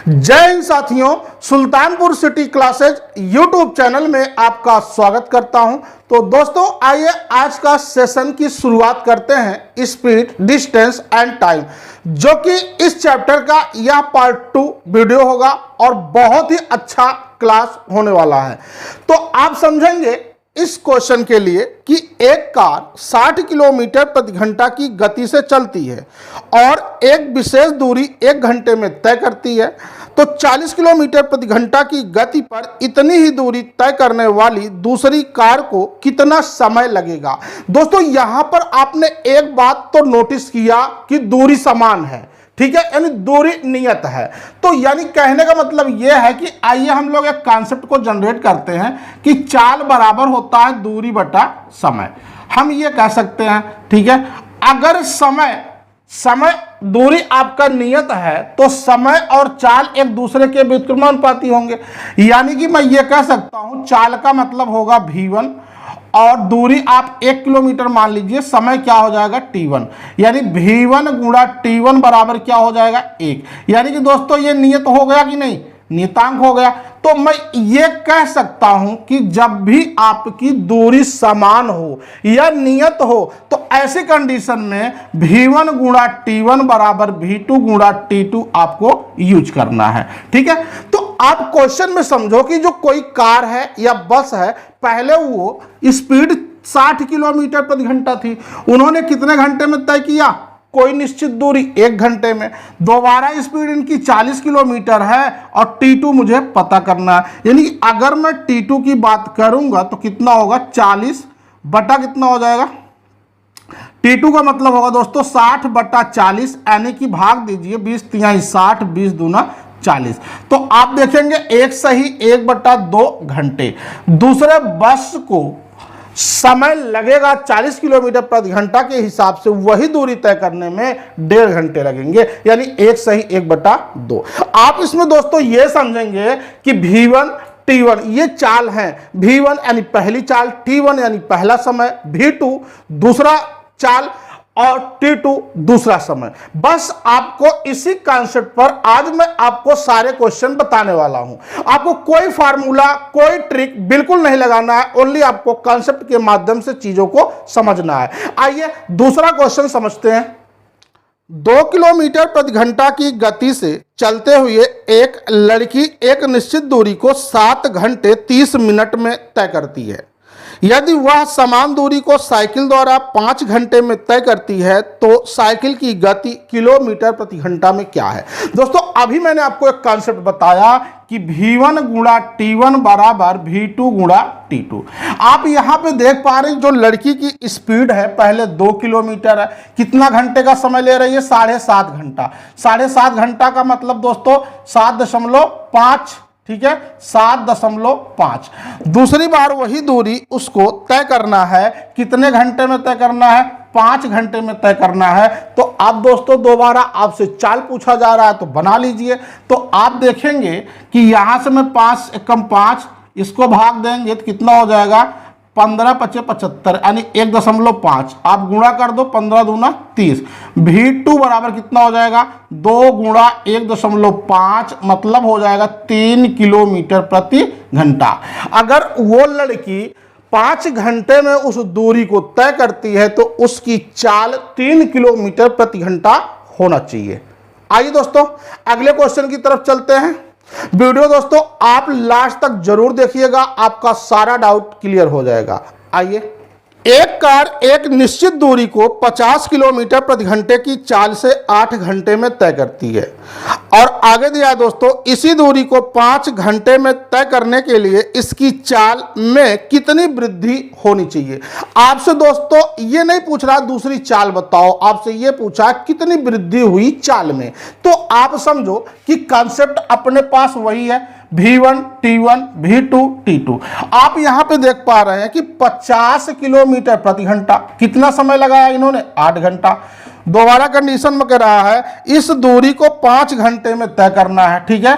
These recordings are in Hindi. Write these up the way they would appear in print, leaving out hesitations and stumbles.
जय हिंद साथियों, Sultanpur city classes YouTube channel में आपका स्वागत करता हूं। तो दोस्तों आइए आज का सेशन की शुरुआत करते हैं स्पीड, डिस्टेंस एंड टाइम, जो कि इस चैप्टर का यह पार्ट 2 वीडियो होगा और बहुत ही अच्छा क्लास होने वाला है। तो आप समझेंगे इस क्वेश्चन के लिए कि एक कार 60 किलोमीटर प्रति घंटा की गति से चलती है और एक विशेष दूरी 1 घंटे में तय करती है, तो 40 किलोमीटर प्रति घंटा की गति पर इतनी ही दूरी तय करने वाली दूसरी कार को कितना समय लगेगा। दोस्तों यहां पर आपने एक बात तो नोटिस किया कि दूरी समान है, ठीक है, यानी दूरी नियत है। तो यानी कहने का मतलब यह है कि आइए हम लोग एक कॉन्सेप्ट को जनरेट करते हैं कि चाल बराबर होता है दूरी बटा समय। हम ये कह सकते हैं, ठीक है, अगर समय दूरी आपका नियत है तो समय और चाल एक दूसरे के व्युत्क्रमानुपाती होंगे। यानी कि मैं ये कह सकता हूं चाल का मतलब होगा v1 और दूरी आप 1 किलोमीटर मान लीजिए, समय क्या हो जाएगा t1, यानी v1 गुणा t1 बराबर क्या हो जाएगा 1। यानी कि दोस्तों ये नियत हो गया कि नहीं, नियतांक हो गया। तो मैं ये कह सकता हूं कि जब भी आपकी दूरी समान हो या नियत हो तो ऐसी कंडीशन में v1 गुणा t1 बराबर v2 गुणा t2 आपको यूज करना है, ठीक है। तो आप क्वेश्चन में समझो कि जो कोई कार है या बस है, पहले वो स्पीड 60 किलोमीटर प्रति घंटा थी, उन्होंने कितने घंटे में तय किया, कोई निश्चित दूरी 1 घंटे में। दोबारा स्पीड इनकी 40 किलोमीटर है और T2 मुझे पता करना है। यानी अगर मैं T2 की बात करूंगा तो कितना होगा, 40 बटा कितना हो जाएगा, T2 का मतलब होगा दोस्तों 60 बटा 40, यानी कि भाग दीजिए 20 तिहाई 60, 20 दूना 40। तो आप देखेंगे एक सही 1 बटा 2 घंटे। दूसरे बस को समय लगेगा 40 किलोमीटर प्रति घंटा के हिसाब से वही दूरी तय करने में 1.5 घंटे लगेंगे, यानी एक सही 1 बटा 2। आप इसमें दोस्तों ये समझेंगे कि v1 t1 ये चाल है, v1 यानी पहली चाल, t1 यानी पहला समय, v2 दूसरा चाल और T2 दूसरा समय। बस आपको इसी कॉन्सेप्ट पर आज मैं आपको सारे क्वेश्चन बताने वाला हूं। आपको कोई फार्मूला, कोई ट्रिक बिल्कुल नहीं लगाना है, ओनली आपको कॉन्सेप्ट के माध्यम से चीजों को समझना है। आइए दूसरा क्वेश्चन समझते हैं। 2 किलोमीटर प्रति घंटा की गति से चलते हुए एक लड़की एक निश्चित दूरी को 7 घंटे 30 मिनट में तय करती है। यदि वह समान दूरी को साइकिल द्वारा 5 घंटे में तय करती है तो साइकिल की गति किलोमीटर प्रति घंटा में क्या है। दोस्तों अभी मैंने आपको एक कॉन्सेप्ट बताया कि v1 गुणा t1 बराबर v2 गुणा t2। आप यहां पे देख पा रहे हैं जो लड़की की स्पीड है पहले 2 किलोमीटर है, कितना घंटे का समय ले रही है, 7.5 घंटा। 7.5 घंटा का मतलब दोस्तों 7.5, ठीक है, 7.5। दूसरी बार वही दूरी उसको तय करना है, कितने घंटे में तय करना है, 5 घंटे में तय करना है। तो आप दोस्तों दोबारा आपसे चाल पूछा जा रहा है तो बना लीजिए। तो आप देखेंगे कि यहां से मैं 5 एकम 5 इसको भाग देंगे तो कितना हो जाएगा, 15 × 5 = 75, यानी 1.5 आप गुणा कर दो, 15 दूना 30। v2 बराबर कितना हो जाएगा, 2 गुणा 1.5 मतलब हो जाएगा 3 किलोमीटर प्रति घंटा। अगर वो लड़की 5 घंटे में उस दूरी को तय करती है तो उसकी चाल 3 किलोमीटर प्रति घंटा होना चाहिए। आइए दोस्तों अगले क्वेश्चन की तरफ चलते हैं। वीडियो दोस्तों आप लास्ट तक जरूर देखिएगा, आपका सारा डाउट क्लियर हो जाएगा। आइए, एक कार एक निश्चित दूरी को 50 किलोमीटर प्रति घंटे की चाल से 8 घंटे में तय करती है और आगे दिया है दोस्तों इसी दूरी को 5 घंटे में तय करने के लिए इसकी चाल में कितनी वृद्धि होनी चाहिए। आपसे दोस्तों ये नहीं पूछ रहा दूसरी चाल बताओ, आपसे ये पूछा कितनी वृद्धि हुई चाल में। तो आप समझो कि कॉन्सेप्ट अपने पास वही है, v1 t1 v2 t2। आप यहां पे देख पा रहे हैं कि 50 किलोमीटर प्रति घंटा, कितना समय लगाया इन्होंने, 8 घंटा। दोबारा कंडीशन में कह रहा है इस दूरी को 5 घंटे में तय करना है, ठीक है,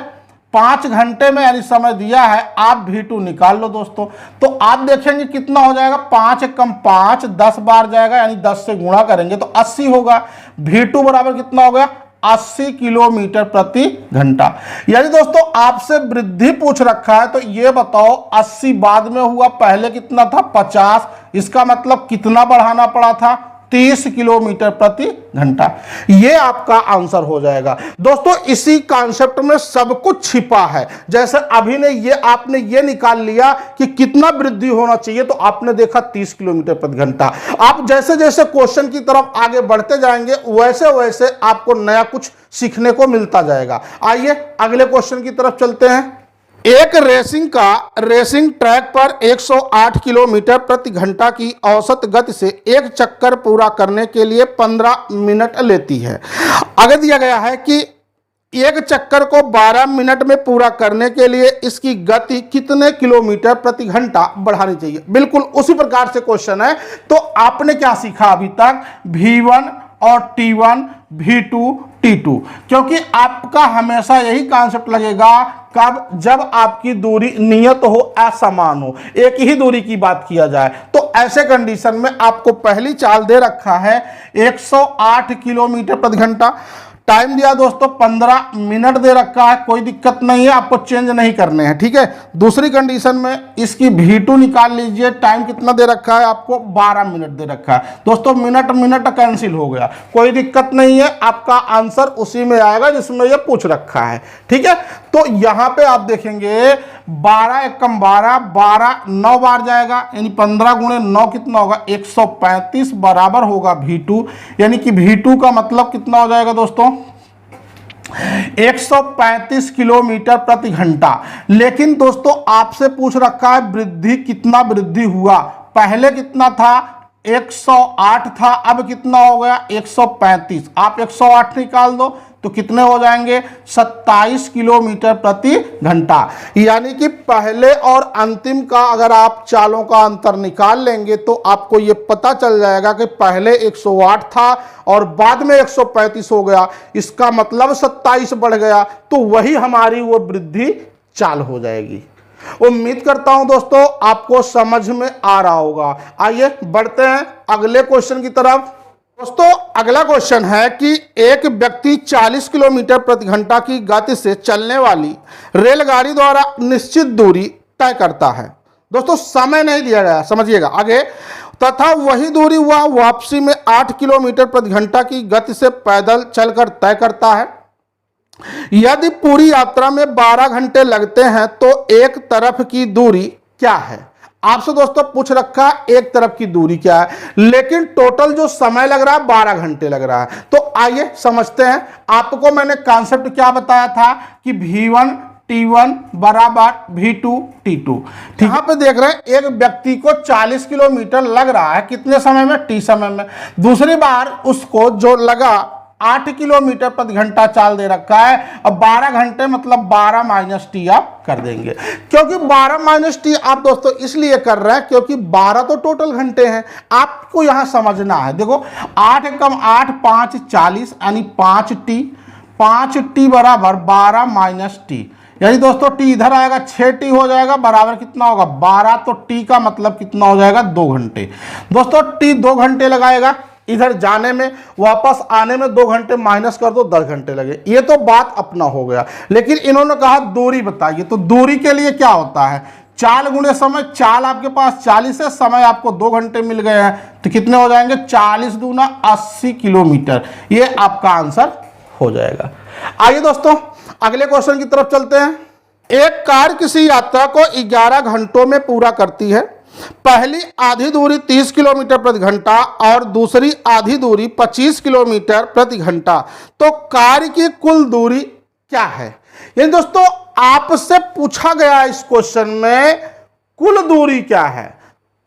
5 घंटे में यानी समय दिया है। आप v2 निकाल लो दोस्तों, तो आप देखेंगे कितना हो जाएगा, 5 एकम 5 10 बार जाएगा, यानी 10 से गुणा करेंगे तो 80 होगा। v2 बराबर कितना हो गया, 80 किलोमीटर प्रति घंटा। यानी दोस्तों आपसे वृद्धि पूछ रखा है तो ये बताओ 80 बाद में हुआ, पहले कितना था 50, इसका मतलब कितना बढ़ाना पड़ा था 30 किलोमीटर प्रति घंटा। ये आपका आंसर हो जाएगा। दोस्तों इसी कॉन्सेप्ट में सब कुछ छिपा है। जैसे अभी ने ये आपने ये निकाल लिया कि कितना वृद्धि होना चाहिए तो आपने देखा 30 किलोमीटर प्रति घंटा। आप जैसे जैसे क्वेश्चन की तरफ आगे बढ़ते जाएंगे वैसे वैसे आपको नया कुछ सीखने को मिलता जाएगा। आइए अगले क्वेश्चन की तरफ चलते हैं। एक रेसिंग ट्रैक पर 108 किलोमीटर प्रति घंटा की औसत गति से एक चक्कर पूरा करने के लिए 15 मिनट लेती है। आगे दिया गया है कि एक चक्कर को 12 मिनट में पूरा करने के लिए इसकी गति कितने किलोमीटर प्रति घंटा बढ़ानी चाहिए। बिल्कुल उसी प्रकार से क्वेश्चन है। तो आपने क्या सीखा अभी तक, V1 और T1, V2, T2, क्योंकि आपका हमेशा यही कॉन्सेप्ट लगेगा कब, जब आपकी दूरी नियत हो, असमान हो, एक ही दूरी की बात किया जाए। तो ऐसे कंडीशन में आपको पहली चाल दे रखा है 108 किलोमीटर प्रति घंटा, टाइम दिया दोस्तों 15 मिनट दे रखा है, कोई दिक्कत नहीं है, आपको चेंज नहीं करने हैं, ठीक है। दूसरी कंडीशन में इसकी V2 निकाल लीजिए, टाइम कितना दे रखा है आपको 12 मिनट दे रखा है। दोस्तों मिनट कैंसिल हो गया, कोई दिक्कत नहीं है, आपका आंसर उसी में आएगा जिसमें ये पूछ रखा है, ठीक है। तो यहां पे आप देखेंगे 12 एकम 12, 12 9 बार जाएगा, यानी 15 गुणे 9 कितना होगा 135 बराबर होगा V2, यानी कि V2 का मतलब कितना हो जाएगा दोस्तों 135 किलोमीटर प्रति घंटा। लेकिन दोस्तों आपसे पूछ रखा है वृद्धि, कितना वृद्धि हुआ, पहले कितना था 108 था, अब कितना हो गया 135। आप 108 निकाल दो तो कितने हो जाएंगे 27 किलोमीटर प्रति घंटा। यानी कि पहले और अंतिम का अगर आप चालों का अंतर निकाल लेंगे तो आपको ये पता चल जाएगा कि पहले 108 था और बाद में 135 हो गया, इसका मतलब 27 बढ़ गया, तो वही हमारी वो वृद्धि चाल हो जाएगी। उम्मीद करता हूं दोस्तों आपको समझ में आ रहा होगा। आइए बढ़ते हैं अगले क्वेश्चन की तरफ। दोस्तों अगला क्वेश्चन है कि एक व्यक्ति 40 किलोमीटर प्रति घंटा की गति से चलने वाली रेलगाड़ी द्वारा निश्चित दूरी तय करता है। दोस्तों समय नहीं दिया गया, समझिएगा आगे। तथा वही दूरी वह वापसी में 8 किलोमीटर प्रति घंटा की गति से पैदल चलकर तय करता है। यदि पूरी यात्रा में 12 घंटे लगते हैं तो एक तरफ की दूरी क्या है। आपसे दोस्तों पूछ रखा एक तरफ की दूरी क्या है, लेकिन टोटल जो समय लग रहा है 12 घंटे लग रहा है। तो आइए समझते हैं। आपको मैंने कॉन्सेप्ट क्या बताया था कि V1 T1 बराबर V2 T2। यहां पे देख रहे हैं एक व्यक्ति को 40 किलोमीटर लग रहा है, कितने समय में, T समय में। दूसरी बार उसको जो लगा 8 किलोमीटर प्रति घंटा चाल दे रखा है, और 12 घंटे मतलब 12 माइनस टी आप कर देंगे। क्योंकि 12 माइनस टी आप दोस्तों इसलिए कर रहे हैं क्योंकि 12 तो टोटल घंटे हैं, आपको यहां समझना है। देखो 8 एकम 8 5 40, यानी 5 टी बराबर 12 माइनस टी, यानी दोस्तों टी इधर आएगा 6 टी हो जाएगा, बराबर कितना होगा 12। तो टी का मतलब कितना हो जाएगा 2 घंटे। दोस्तों टी 2 घंटे लगाएगा, इधर जाने में वापस आने में 2 घंटे माइनस कर दो 10 घंटे लगे। ये तो बात अपना हो गया, लेकिन इन्होंने कहा दूरी बताइए। तो दूरी के लिए क्या होता है, चाल गुणे समय। चाल आपके पास 40 है, समय आपको 2 घंटे मिल गए हैं, तो कितने हो जाएंगे 40 दूना 80 किलोमीटर। ये आपका आंसर हो जाएगा। आइए दोस्तों अगले क्वेश्चन की तरफ चलते हैं। एक कार किसी यात्रा को 11 घंटों में पूरा करती है। पहली आधी दूरी 30 किलोमीटर प्रति घंटा और दूसरी आधी दूरी 25 किलोमीटर प्रति घंटा। तो कार की कुल दूरी क्या है। यानी दोस्तों आपसे पूछा गया इस क्वेश्चन में कुल दूरी क्या है।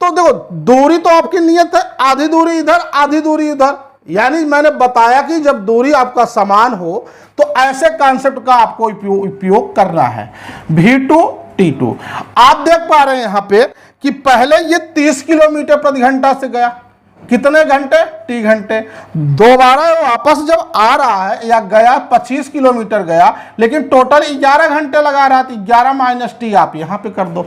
तो देखो दूरी तो आपकी नियत है, आधी दूरी इधर आधी दूरी इधर, यानी मैंने बताया कि जब दूरी आपका समान हो तो ऐसे कॉन्सेप्ट का आपको उपयोग करना है। V2 T2 आप देख पा रहे हैं यहां पे कि पहले ये 30 किलोमीटर प्रति घंटा से गया, कितने घंटे T घंटे। दोबारा वापस जब आ रहा है या गया 25 किलोमीटर गया, लेकिन टोटल 11 घंटे लगा रहा था। 11 माइनस टी आप यहां पे कर दो,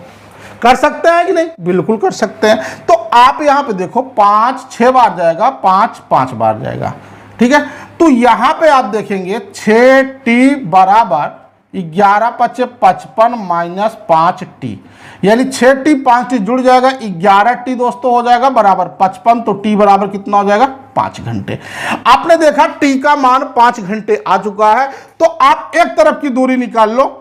कर सकते हैं कि नहीं, बिल्कुल कर सकते हैं। तो आप यहां पे देखो 5 6 बार जाएगा, 5 5 बार जाएगा, ठीक है। तो यहां पे आप देखेंगे 6t बराबर 11 पचे 55 माइनस 5t, यानी 6t 5t जुड़ जाएगा 11t दोस्तों हो जाएगा बराबर 55। तो t बराबर कितना हो जाएगा 5 घंटे। आपने देखा t का मान 5 घंटे आ चुका है। तो आप एक तरफ की दूरी निकाल लो।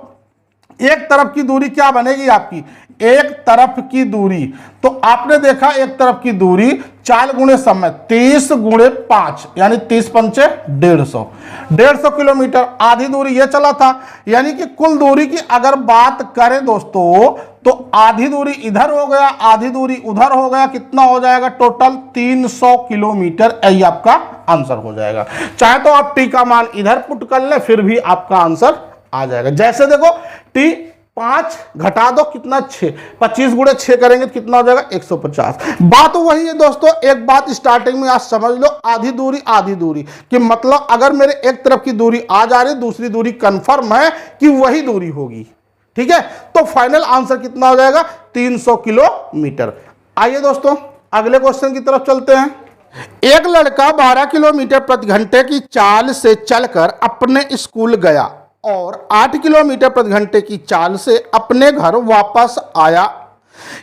एक तरफ की दूरी क्या बनेगी आपकी, एक तरफ की दूरी, तो आपने देखा एक तरफ की दूरी 4 गुणे समय 30 गुणे 5 यानी 30 पंचे 150 किलोमीटर। आधी दूरी ये चला था, यानी कि कुल दूरी की अगर बात करें दोस्तों तो आधी दूरी इधर हो गया, आधी दूरी उधर हो गया, कितना हो जाएगा टोटल 300 किलोमीटर। यही आपका आंसर हो जाएगा। चाहे तो आप टी का मान इधर पुट कर ले, फिर भी आपका आंसर आ जाएगा। जैसे देखो टी 5 घटा दो कितना 6, 25 गुणे 6 करेंगे तो कितना हो जाएगा 150। बात वही है दोस्तों, एक बात स्टार्टिंग में आज समझ लो, आधी दूरी कि मतलब अगर मेरे एक तरफ की दूरी आ जा रही, दूसरी दूरी कंफर्म है कि वही दूरी होगी, ठीक है। तो फाइनल आंसर कितना हो जाएगा 300 किलोमीटर। आइए दोस्तों अगले क्वेश्चन की तरफ चलते हैं। एक लड़का 12 किलोमीटर प्रति घंटे की चाल से चलकर अपने स्कूल गया और 8 किलोमीटर प्रति घंटे की चाल से अपने घर वापस आया।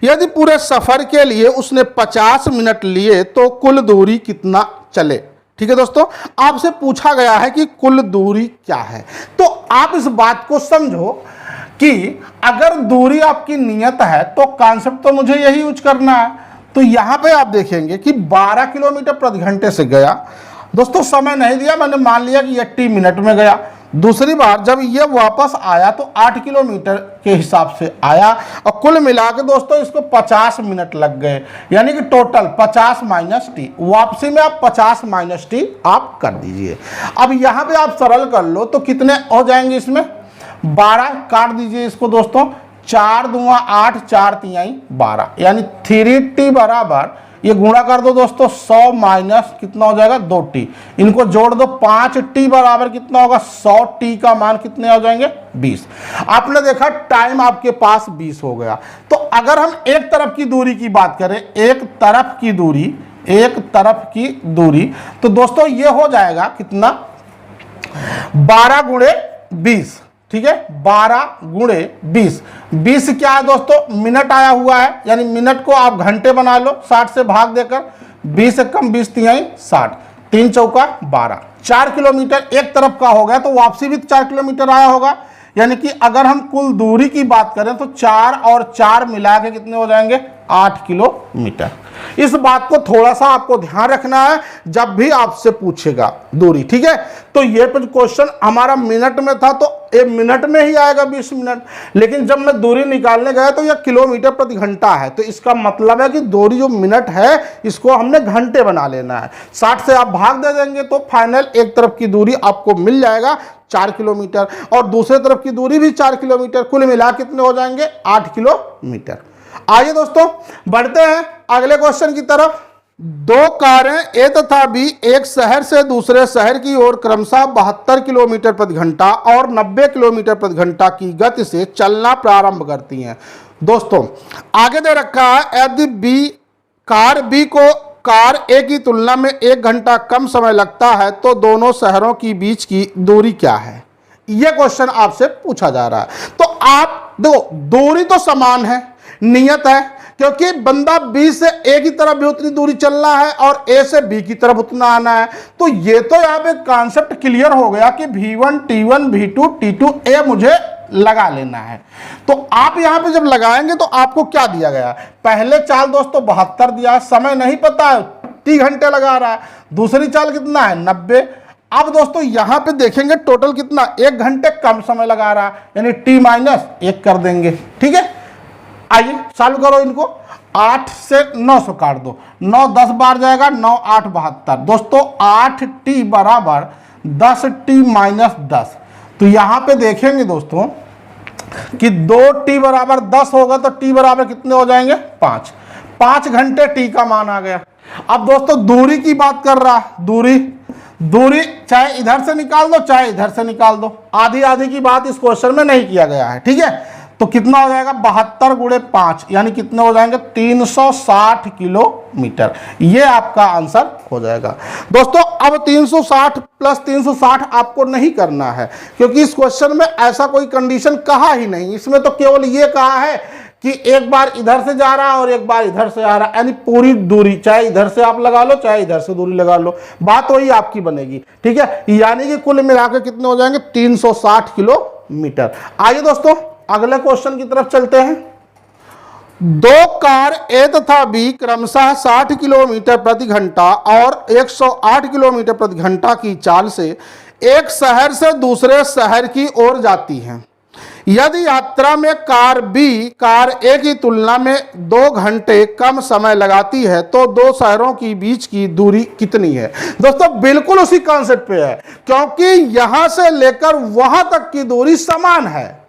यदि पूरे सफर के लिए उसने 50 मिनट लिए तो कुल दूरी कितना चले। ठीक है दोस्तों, आपसे पूछा गया है कि कुल दूरी क्या है। तो आप इस बात को समझो कि अगर दूरी आपकी नियत है तो कॉन्सेप्ट तो मुझे यही यूज करना है। तो यहां पे आप देखेंगे कि 12 किलोमीटर प्रति घंटे से गया दोस्तों, समय नहीं दिया, मैंने मान लिया कि 80 मिनट में गया। दूसरी बार जब ये वापस आया तो 8 किलोमीटर के हिसाब से आया और कुल मिला के दोस्तों इसको 50 मिनट लग गए, यानी कि टोटल 50 माइनस टी। वापसी में आप 50 माइनस टी आप कर दीजिए। अब यहाँ पे आप सरल कर लो तो कितने हो जाएंगे, इसमें 12 काट दीजिए इसको दोस्तों, 4 दूंगा 8, 4 तिहाई 12, यानी 3t बराबर ये गुणा कर दो दोस्तों 100 माइनस कितना हो जाएगा 2t, इनको जोड़ दो 5t बराबर कितना होगा 100t का मान कितने हो जाएंगे 20। आपने देखा टाइम आपके पास 20 हो गया। तो अगर हम एक तरफ की दूरी की बात करें, एक तरफ की दूरी तो दोस्तों ये हो जाएगा कितना 12 गुणे 20, ठीक है, 12 गुणे 20। 20 क्या है दोस्तों मिनट आया हुआ है, यानी मिनट को आप घंटे बना लो 60 से भाग देकर, 20 एकम 20 तिहाई 60, 3 चौका 12, 4 किलोमीटर एक तरफ का हो गया। तो वापसी भी 4 किलोमीटर आया होगा, यानी कि अगर हम कुल दूरी की बात करें तो 4 और 4 मिला के कितने हो जाएंगे 8 किलोमीटर। इस बात को थोड़ा सा आपको ध्यान रखना है जब भी आपसे पूछेगा दूरी, ठीक है। तो ये क्वेश्चन हमारा मिनट में था तो ये मिनट में ही आएगा 20 मिनट, लेकिन जब मैं दूरी निकालने गया तो यह किलोमीटर प्रति घंटा है। तो इसका मतलब है कि दूरी जो मिनट है इसको हमने घंटे बना लेना है। 60 से आप भाग दे देंगे तो फाइनल एक तरफ की दूरी आपको मिल जाएगा 4 किलोमीटर और दूसरे तरफ की दूरी भी 4 किलोमीटर, कुल मिला कितने हो जाएंगे 8 किलोमीटर। आइए दोस्तों बढ़ते हैं अगले क्वेश्चन की तरफ। 2 कारें ए तथा बी एक शहर से दूसरे शहर की ओर क्रमशः 72 किलोमीटर प्रति घंटा और 90 किलोमीटर प्रति घंटा की गति से चलना प्रारंभ करती हैं। दोस्तों आगे दे रखा है यदि कार बी को कार ए की तुलना में 1 घंटा कम समय लगता है तो दोनों शहरों की बीच की दूरी क्या है। यह क्वेश्चन आपसे पूछा जा रहा है। तो आप देखो दूरी तो समान है, नियत है, क्योंकि बंदा बी से ए की तरफ भी उतनी दूरी चलना है और ए से बी की तरफ उतना आना है। तो ये तो यहाँ पे कॉन्सेप्ट क्लियर हो गया कि V1 T1 V2 T2 ए मुझे लगा लेना है। तो आप यहां पे जब लगाएंगे तो आपको क्या दिया गया, पहले चाल दोस्तों 72 दिया, समय नहीं पता है 30 घंटे लगा रहा है, दूसरी चाल कितना है 90। अब दोस्तों यहां पे देखेंगे टोटल कितना 1 घंटे कम समय लगा रहा है, यानी t माइनस 1 कर देंगे, ठीक है। आइए चालू करो इनको, 8 से 900 काट दो, 9 10 बार जाएगा, 9 8 72 दोस्तों 8t बराबर 10t माइनस 10। तो यहां पे देखेंगे दोस्तों कि 2t बराबर 10 होगा तो t बराबर कितने हो जाएंगे 5 घंटे t का मान आ गया। अब दोस्तों दूरी की बात कर रहा, दूरी चाहे इधर से निकाल दो चाहे इधर से निकाल दो, आधी आधी की बात इस क्वेश्चन में नहीं किया गया है, ठीक है। तो कितना हो जाएगा 72 गुणे 5 यानी कितने हो जाएंगे 360 किलोमीटर। ये आपका आंसर हो जाएगा। दोस्तों अब 360 प्लस 360 आपको नहीं करना है, क्योंकि इस क्वेश्चन में ऐसा कोई कंडीशन कहा ही नहीं। इसमें तो केवल ये कहा है कि एक बार इधर से जा रहा है और एक बार इधर से आ रहा है, यानी पूरी दूरी, चाहे इधर से आप लगा लो चाहे इधर से दूरी लगा लो, बात वही आपकी बनेगी। ठीक है, यानी कि कुल मिलाकर कितने हो जाएंगे 360 किलोमीटर। आइए दोस्तों अगले क्वेश्चन की तरफ चलते हैं। दो कार ए तथा बी क्रमशः 60 किलोमीटर प्रति घंटा और 108 किलोमीटर प्रति घंटा की चाल से एक शहर से दूसरे शहर की ओर जाती हैं। यदि यात्रा में कार बी कार ए की तुलना में 2 घंटे कम समय लगाती है तो दो शहरों की बीच की दूरी कितनी है। दोस्तों बिल्कुल उसी कॉन्सेप्ट पे है, क्योंकि यहां से लेकर वहां तक की दूरी समान है।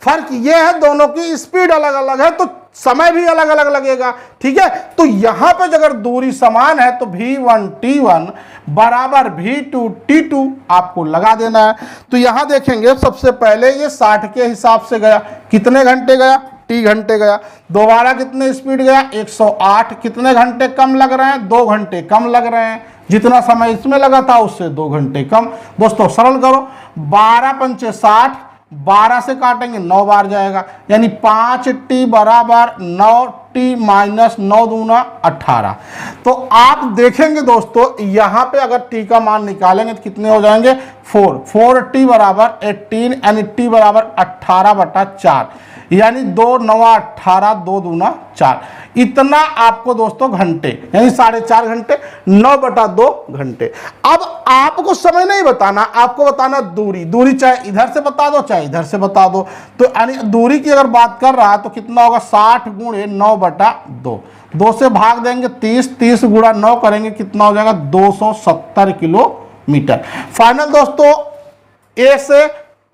फर्क यह है दोनों की स्पीड अलग अलग है तो समय भी अलग अलग लगेगा। ठीक है, तो यहां पे अगर दूरी समान है तो v1 t1 बराबर v2 t2 आपको लगा देना है। तो यहां देखेंगे सबसे पहले ये 60 के हिसाब से गया, कितने घंटे गया t घंटे गया। दोबारा कितने स्पीड गया 108, कितने घंटे कम लग रहे हैं 2 घंटे कम लग रहे हैं, जितना समय इसमें लगा था उससे 2 घंटे कम। दोस्तों सरल करो, 12 पंचे 60, 12 से काटेंगे 9 बार जाएगा, यानी 5t बराबर 9t माइनस 9 दूना 18। तो आप देखेंगे दोस्तों यहां पे अगर t का मान निकालेंगे तो कितने हो जाएंगे 4t बराबर 18, यानी t बराबर 18/4, यानी 2 9 18, 2 दूना 4। इतना आपको दोस्तों घंटे, यानी 4.5 घंटे, 9/2 घंटे। अब आपको समय नहीं बताना, आपको बताना दूरी। दूरी चाहे इधर से बता दो चाहे इधर से बता दो। तो यानी दूरी की अगर बात कर रहा है तो कितना होगा 60 गुणे 9/2, 2 से भाग देंगे 30, 30 गुणा 9 करेंगे कितना हो जाएगा 270 किलोमीटर। फाइनल दोस्तों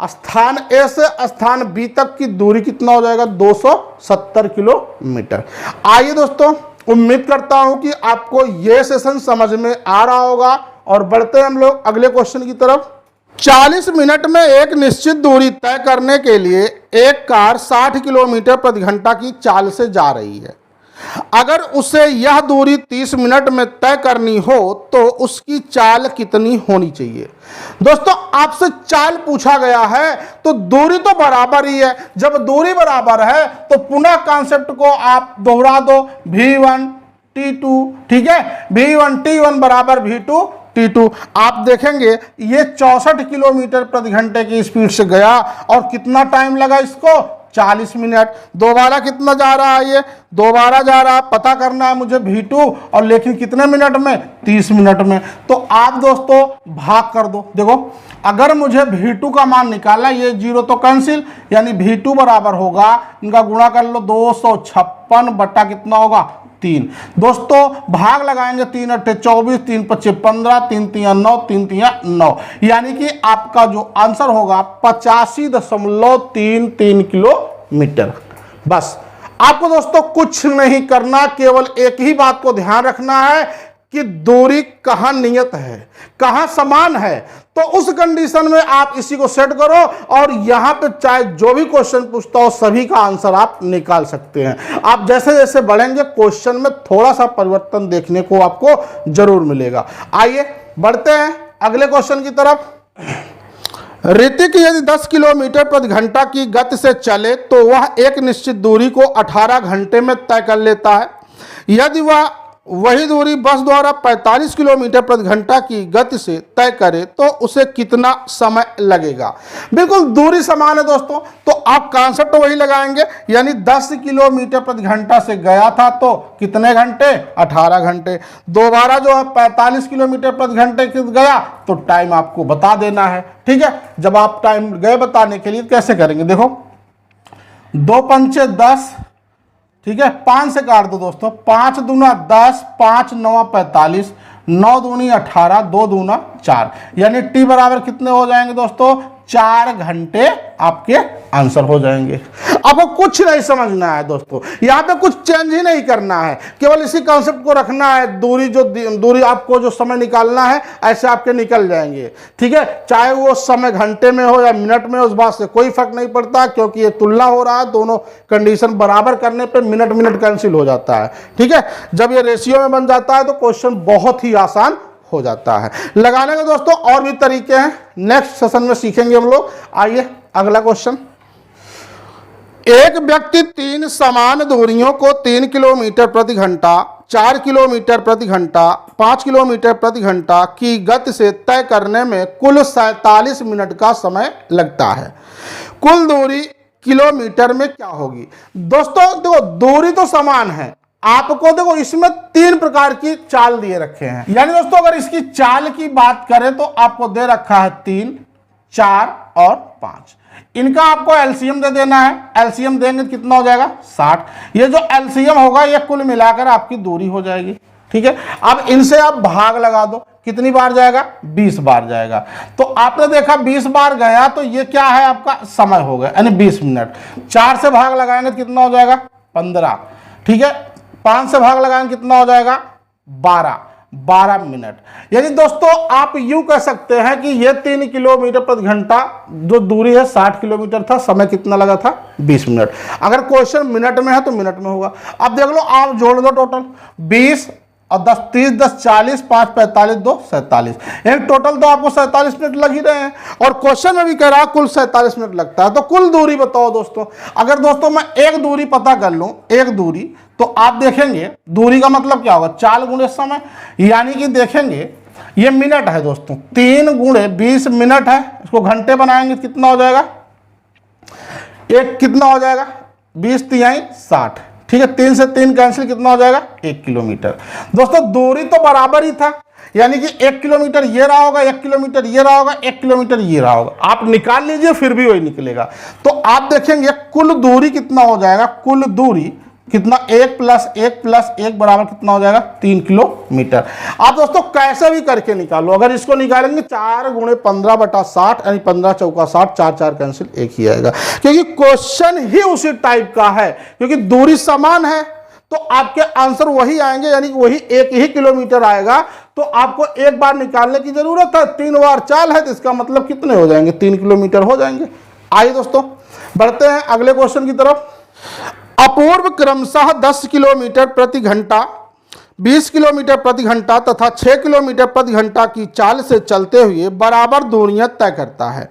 स्थान ए से स्थान बी तक की दूरी कितना हो जाएगा 270 किलोमीटर। आइए दोस्तों उम्मीद करता हूं कि आपको यह सेशन समझ में आ रहा होगा और बढ़ते हैं हम लोग अगले क्वेश्चन की तरफ। 40 मिनट में एक निश्चित दूरी तय करने के लिए एक कार 60 किलोमीटर प्रति घंटा की चाल से जा रही है। अगर उसे यह दूरी 30 मिनट में तय करनी हो तो उसकी चाल कितनी होनी चाहिए। दोस्तों आपसे चाल पूछा गया है तो दूरी तो बराबर ही है। जब दूरी बराबर है तो पुनः कॉन्सेप्ट को आप दोहरा दो, v1 t2, ठीक है, v1 t1 बराबर v2 t2। आप देखेंगे ये 64 किलोमीटर प्रति घंटे की स्पीड से गया और कितना टाइम लगा इसको 40 मिनट। दोबारा कितना जा रहा है, ये दोबारा जा रहा है, पता करना है मुझे v2 और लेकिन कितने मिनट में 30 मिनट में। तो आप दोस्तों भाग कर दो। देखो अगर मुझे v2 का मान निकालना, ये 0 तो कैंसिल, यानी v2 बराबर होगा, इनका गुणा कर लो 256 बटा कितना होगा 3। दोस्तों भाग लगाएंगे 3 × 8 = 24, 3 × 5 = 15, 3 × 3 = 9, 3 × 3 = 9, यानी कि आपका जो आंसर होगा 85.33 किलोमीटर। बस आपको दोस्तों कुछ नहीं करना, केवल एक ही बात को ध्यान रखना है कि दूरी कहां नियत है, कहां समान है। तो उस कंडीशन में आप इसी को सेट करो और यहां पे चाहे जो भी क्वेश्चन पूछता हो सभी का आंसर आप निकाल सकते हैं। आप जैसे जैसे बढ़ेंगे क्वेश्चन में थोड़ा सा परिवर्तन देखने को आपको जरूर मिलेगा। आइए बढ़ते हैं अगले क्वेश्चन की तरफ। ऋतिक यदि 10 किलोमीटर प्रति घंटा की गति से चले तो वह एक निश्चित दूरी को 18 घंटे में तय कर लेता है। यदि वह वही दूरी बस द्वारा 45 किलोमीटर प्रति घंटा की गति से तय करे तो उसे कितना समय लगेगा। बिल्कुल दूरी समान है दोस्तों, तो आप कॉन्सेप्ट वही लगाएंगे, यानी 10 किलोमीटर प्रति घंटा से गया था तो कितने घंटे 18 घंटे। दोबारा जो है 45 किलोमीटर प्रति घंटे गया तो टाइम आपको बता देना है। ठीक है, जब आप टाइम गए बताने के लिए कैसे करेंगे, देखो 2 पंचे 10, ठीक है, 5 से काट दो दोस्तों, 5 दूना 10, 5 9 45, 9 दूनी 18, 2 दूना 4, यानी t बराबर कितने हो जाएंगे दोस्तों 4 घंटे आपके आंसर हो जाएंगे। आपको कुछ नहीं समझना है दोस्तों, यहाँ पे कुछ चेंज ही नहीं करना है, केवल इसी कॉन्सेप्ट को रखना है। दूरी आपको जो समय निकालना है ऐसे आपके निकल जाएंगे, ठीक है। चाहे वो समय घंटे में हो या मिनट में हो, उस बात से कोई फर्क नहीं पड़ता, क्योंकि ये तुलना हो रहा है। दोनों कंडीशन बराबर करने पे मिनट मिनट कैंसिल हो जाता है, ठीक है। जब ये रेशियो में बन जाता है तो क्वेश्चन बहुत ही आसान हो जाता है। लगाने के दोस्तों और भी तरीके हैं, नेक्स्ट सेशन में सीखेंगे हम लोग। आइए अगला क्वेश्चन। एक व्यक्ति 3 समान दूरियों को 3 किलोमीटर प्रति घंटा, 4 किलोमीटर प्रति घंटा, 5 किलोमीटर प्रति घंटा की गति से तय करने में कुल 47 मिनट का समय लगता है। कुल दूरी किलोमीटर में क्या होगी? दोस्तों देखो, दूरी तो समान है, आपको देखो इसमें 3 प्रकार की चाल दिए रखे हैं। यानी दोस्तों अगर इसकी चाल की बात करें तो आपको दे रखा है 3, 4 और 5। इनका आपको एलसीएम दे देना है। एलसीएम देंगे तो कितना हो जाएगा? 60। ये जो एलसीएम होगा ये कुल मिलाकर आपकी दूरी हो जाएगी, ठीक है। अब इनसे आप भाग लगा दो, कितनी बार जाएगा? 20 बार जाएगा। तो आपने देखा 20 बार गया तो ये क्या है? आपका समय हो गया, यानी 20 मिनट। 4 से भाग लगाएंगे तो कितना हो जाएगा? 15, ठीक है। 5 से भाग लगाएंगे कितना हो जाएगा? 12 मिनट। यानी दोस्तों आप यूं कह सकते हैं कि ये 3 किलोमीटर प्रति घंटा जो दूरी है 60 किलोमीटर था, समय कितना लगा था? 20 मिनट। अगर क्वेश्चन मिनट में है तो मिनट में होगा। अब देख लो, आप जोड़ दो टोटल 20 और 10 30 10 40, 5 45 2 47, यानी टोटल तो आपको 47 मिनट लग ही रहे हैं। और क्वेश्चन में भी कह रहा है कुल 47 मिनट लगता है। तो कुल दूरी बताओ दोस्तों। अगर दोस्तों मैं एक दूरी पता कर लूं, एक दूरी, तो आप देखेंगे दूरी का मतलब क्या होगा? 4 गुणे समय, यानी कि देखेंगे ये मिनट है दोस्तों, 3 गुणे 20 मिनट है। इसको घंटे बनाएंगे कितना हो जाएगा? एक कितना हो जाएगा? 20 तिहाई 60, ठीक है। 3 से 3 कैंसिल, कितना हो जाएगा? 1 किलोमीटर। दोस्तों दूरी तो बराबर ही था, यानी कि 1 किलोमीटर ये रहा होगा, 1 किलोमीटर ये रहा होगा, 1 किलोमीटर ये रहा होगा। आप निकाल लीजिए फिर भी वही निकलेगा। तो आप देखेंगे कुल दूरी कितना हो जाएगा? कुल दूरी कितना? 1 + 1 + 1 बराबर कितना हो जाएगा? 3 किलोमीटर। आप दोस्तों कैसे भी करके निकालो। अगर इसको निकालेंगे 4 गुणे 15/60, यानी 15 चौका 60, 4 4 कैंसिल, 1 ही आएगा, क्योंकि क्वेश्चन ही उसी टाइप का है। क्योंकि दूरी समान है तो आपके आंसर वही आएंगे, यानी कि वही 1 ही किलोमीटर आएगा। तो आपको एक बार निकालने की जरूरत है, 3 बार चाल है तो इसका मतलब कितने हो जाएंगे? 3 किलोमीटर हो जाएंगे। आइए दोस्तों बढ़ते हैं अगले क्वेश्चन की तरफ। अपूर्व क्रमशः 10 किलोमीटर प्रति घंटा, 20 किलोमीटर प्रति घंटा तथा 6 किलोमीटर प्रति घंटा की चाल से चलते हुए बराबर दूरियां तय करता है।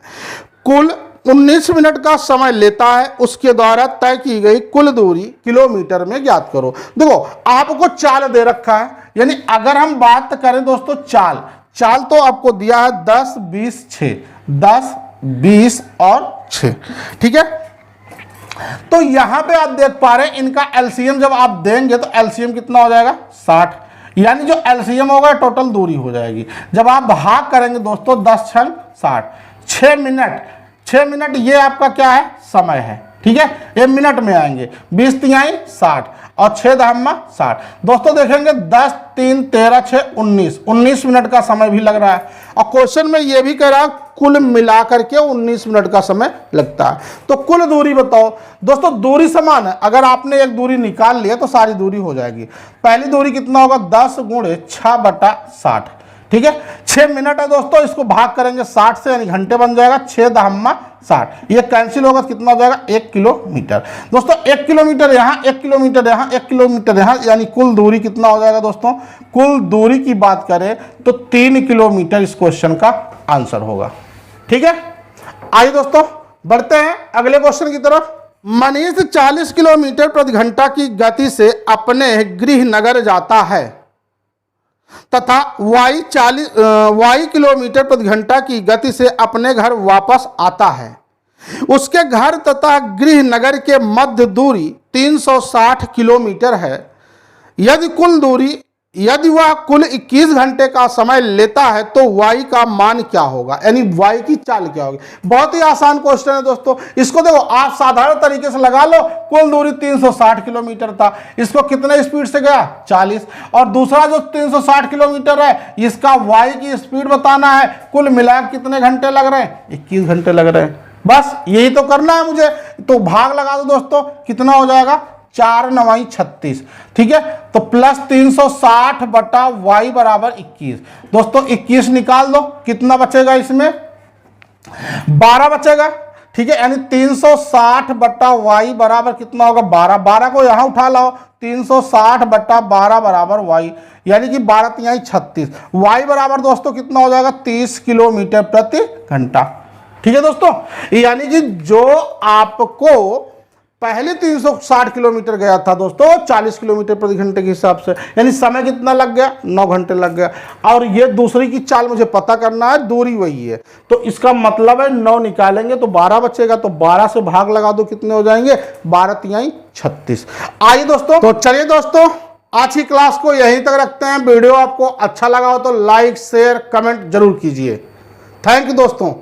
कुल 19 मिनट का समय लेता है। उसके द्वारा तय की गई कुल दूरी किलोमीटर में ज्ञात करो। देखो आपको चाल दे रखा है, यानी अगर हम बात करें दोस्तों चाल तो आपको दिया है 10 20 6, 10 20 और 6, ठीक है। तो यहां पे आप देख पा रहे हैं इनका एलसीएम जब आप देंगे तो एलसीएम कितना हो जाएगा? 60, यानी जो एलसीएम होगा टोटल दूरी हो जाएगी। जब आप भाग करेंगे दोस्तों 10 × 60, 6 मिनट ये आपका क्या है? समय है, ठीक है। ये मिनट में आएंगे। 20 तिहाई 60 और 6 दहम्मा 60। दोस्तों देखेंगे 10 3 13 6 19 मिनट का समय भी लग रहा है। और क्वेश्चन में ये भी कह रहा है कुल मिलाकर के 19 मिनट का समय लगता है। तो कुल दूरी बताओ। दोस्तों दूरी समान है, अगर आपने एक दूरी निकाल लिया तो सारी दूरी हो जाएगी। पहली दूरी कितना होगा? 10 गुणे 6/60, ठीक है। 6 मिनट है दोस्तों, इसको भाग करेंगे 60 से, यानी घंटे बन जाएगा। 6 दहम्मा 60, ये कैंसिल होगा, कितना हो जाएगा? 1 किलोमीटर। दोस्तों 1 किलोमीटर यहाँ, 1 किलोमीटर यहाँ, 1 किलोमीटर यहाँ, यानी कुल दूरी कितना हो जाएगा दोस्तों? कुल दूरी की बात करें तो 3 किलोमीटर इस क्वेश्चन का आंसर होगा, ठीक है। आइए दोस्तों बढ़ते हैं अगले क्वेश्चन की तरफ। मनीष 40 किलोमीटर प्रति घंटा की गति से अपने गृह नगर जाता है तथा y किलोमीटर प्रति घंटा की गति से अपने घर वापस आता है। उसके घर तथा गृह नगर के मध्य दूरी 360 किलोमीटर है। यदि कुल दूरी यदि वह कुल 21 घंटे का समय लेता है तो y का मान क्या होगा, यानी y की चाल क्या होगी। बहुत ही आसान क्वेश्चन है दोस्तों। इसको देखो आप साधारण तरीके से लगा लो, कुल दूरी 360 किलोमीटर था, इसको कितने स्पीड से गया 40, और दूसरा जो 360 किलोमीटर है इसका y की स्पीड बताना है, कुल मिलाकर कितने घंटे लग रहे हैं 21 घंटे लग रहे हैं। बस यही तो करना है मुझे, तो भाग लगा दो दोस्तों, कितना हो जाएगा 4 9 36, ठीक है। तो प्लस 360 बटा y बराबर 21। दोस्तों 21 निकाल दो, कितना बचेगा इसमें 12 बचेगा, ठीक है। यानी 360 बटा y बराबर कितना होगा 12, 12 को यहां उठा लाओ, 360 बटा 12 बराबर y, यानी कि 12 तिहाई 36, y बराबर दोस्तों कितना हो जाएगा 30 किलोमीटर प्रति घंटा, ठीक है दोस्तों। यानी कि जो आपको पहले 360 किलोमीटर गया था दोस्तों 40 किलोमीटर प्रति घंटे के हिसाब से, यानी समय कितना लग गया 9 घंटे लग गया। और ये दूसरी की चाल मुझे पता करना है, दूरी वही है, तो इसका मतलब है 9 निकालेंगे तो 12 बचेगा, तो 12 से भाग लगा दो, कितने हो जाएंगे 12 तिहाई 36। आइए दोस्तों, तो चलिए दोस्तों आज की क्लास को यहीं तक रखते हैं। वीडियो आपको अच्छा लगा हो तो लाइक शेयर कमेंट जरूर कीजिए। थैंक यू दोस्तों।